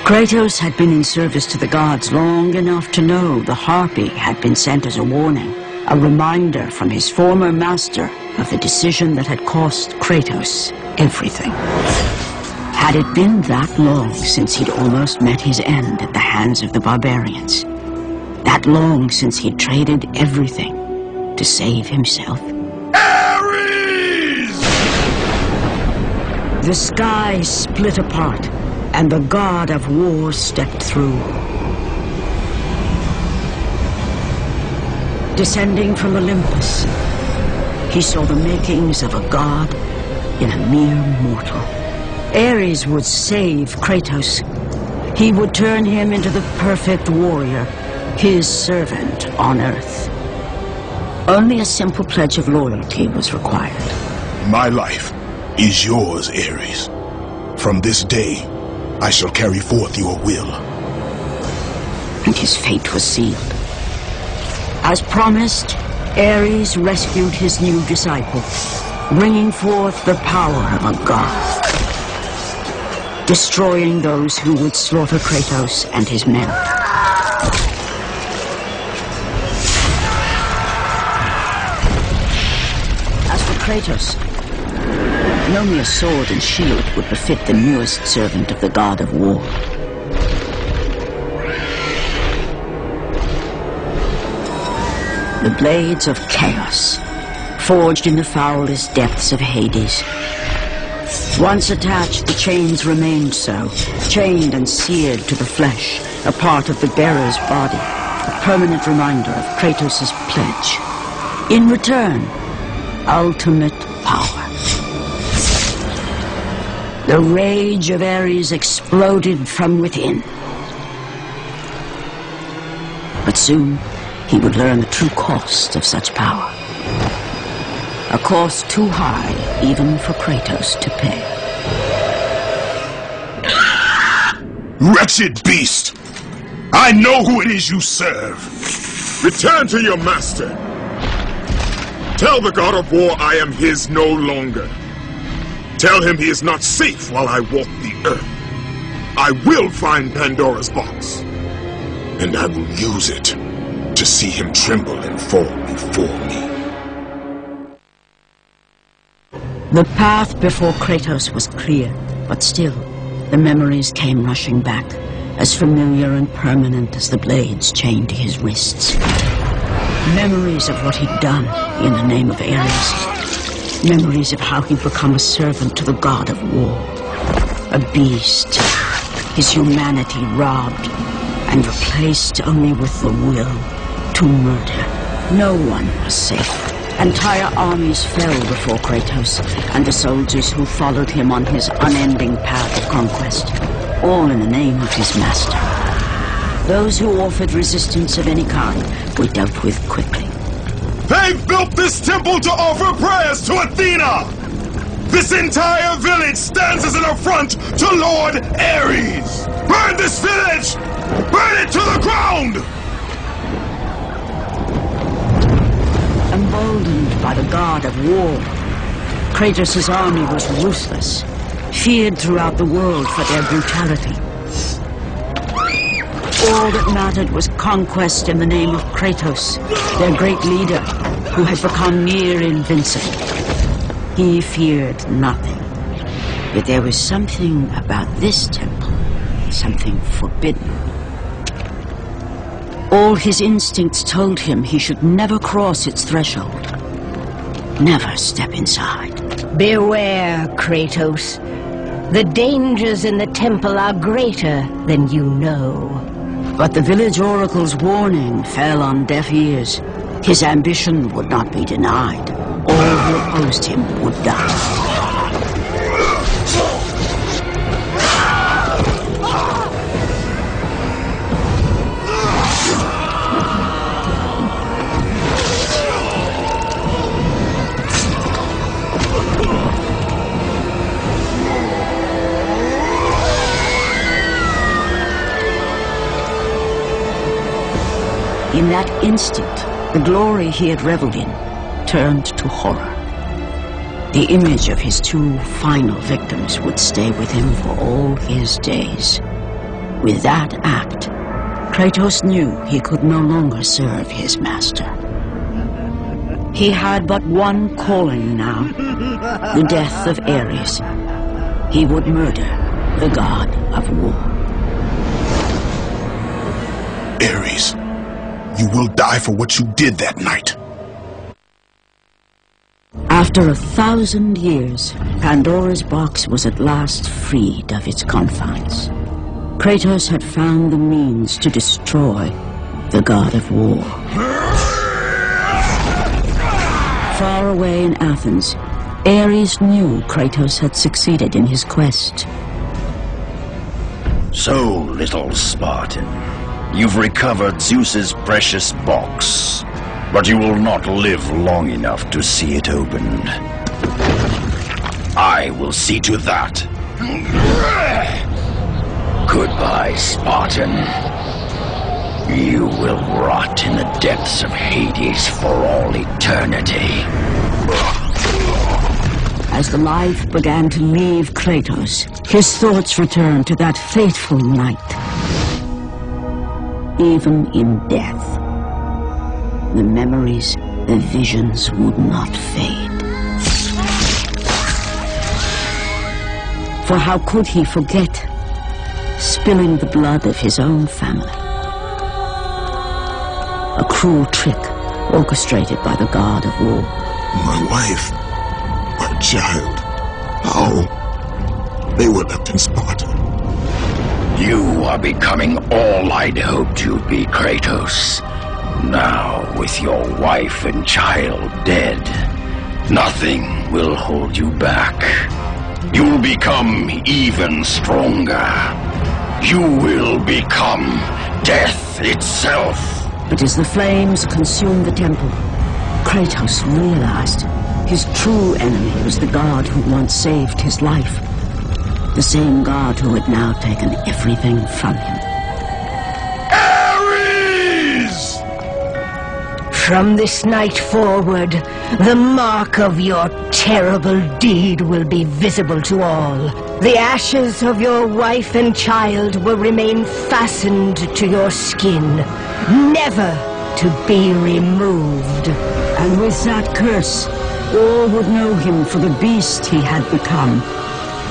Kratos had been in service to the gods long enough to know the Harpy had been sent as a warning, a reminder from his former master of the decision that had cost Kratos everything. Had it been that long since he'd almost met his end at the hands of the barbarians? That long since he'd traded everything to save himself? Ares! The sky split apart, and the god of war stepped through. Descending from Olympus, he saw the makings of a god in a mere mortal. Ares would save Kratos. He would turn him into the perfect warrior, his servant on Earth. Only a simple pledge of loyalty was required. My life is yours, Ares. From this day, I shall carry forth your will. And his fate was sealed. As promised, Ares rescued his new disciple, bringing forth the power of a god, destroying those who would slaughter Kratos and his men. As for Kratos, no mere sword and shield would befit the newest servant of the god of war. The blades of chaos, forged in the foulest depths of Hades. Once attached, the chains remained so, chained and seared to the flesh, a part of the bearer's body, a permanent reminder of Kratos' pledge. In return, ultimate power. The rage of Ares exploded from within. But soon, he would learn the true cost of such power. A cost too high even for Kratos to pay. Wretched beast! I know who it is you serve! Return to your master! Tell the god of war I am his no longer. Tell him he is not safe while I walk the earth. I will find Pandora's box, and I will use it to see him tremble and fall before me. The path before Kratos was clear, but still, the memories came rushing back, as familiar and permanent as the blades chained to his wrists. Memories of what he'd done in the name of Ares. Memories of how he'd become a servant to the god of war. A beast, his humanity robbed and replaced only with the will to murder. No one was safe. Entire armies fell before Kratos and the soldiers who followed him on his unending path of conquest, all in the name of his master. Those who offered resistance of any kind were dealt with quickly. They've built this temple to offer prayers to Athena! This entire village stands as an affront to Lord Ares! Burn this village! Burn it to the ground! Emboldened by the god of war, Kratos' army was ruthless, feared throughout the world for their brutality. All that mattered was conquest in the name of Kratos, their great leader, who had become near invincible. He feared nothing. Yet there was something about this temple, something forbidden. All his instincts told him he should never cross its threshold. Never step inside. Beware, Kratos. The dangers in the temple are greater than you know. But the village oracle's warning fell on deaf ears. His ambition would not be denied. All who opposed him would die. In that instant, the glory he had reveled in, turned to horror. The image of his two final victims would stay with him for all his days. With that act, Kratos knew he could no longer serve his master. He had but one calling now, the death of Ares. He would murder the god of war. Ares, you will die for what you did that night. After 1,000 years, Pandora's box was at last freed of its confines. Kratos had found the means to destroy the god of war. Far away in Athens, Ares knew Kratos had succeeded in his quest. So, little Spartan, you've recovered Zeus's precious box, but you will not live long enough to see it opened. I will see to that. Goodbye, Spartan. You will rot in the depths of Hades for all eternity. As the life began to leave Kratos, his thoughts returned to that fateful night. Even in death, the memories, the visions would not fade. For how could he forget spilling the blood of his own family? A cruel trick orchestrated by the god of war. My wife, my child, how? They were left in Sparta. You are becoming all I'd hoped you'd be, Kratos. Now, with your wife and child dead, nothing will hold you back. You'll become even stronger. You will become death itself. But as the flames consumed the temple, Kratos realized his true enemy was the god who once saved his life. The same god who had now taken everything from him. Ares! From this night forward, the mark of your terrible deed will be visible to all. The ashes of your wife and child will remain fastened to your skin, never to be removed. And with that curse, all would know him for the beast he had become.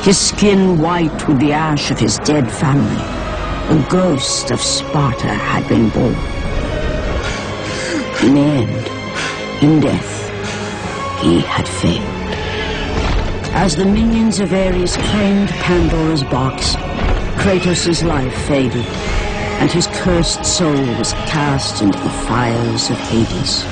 His skin white with the ash of his dead family. A ghost of Sparta had been born. In the end, in death, he had failed. As the minions of Ares claimed Pandora's box, Kratos' life faded, and his cursed soul was cast into the fires of Hades.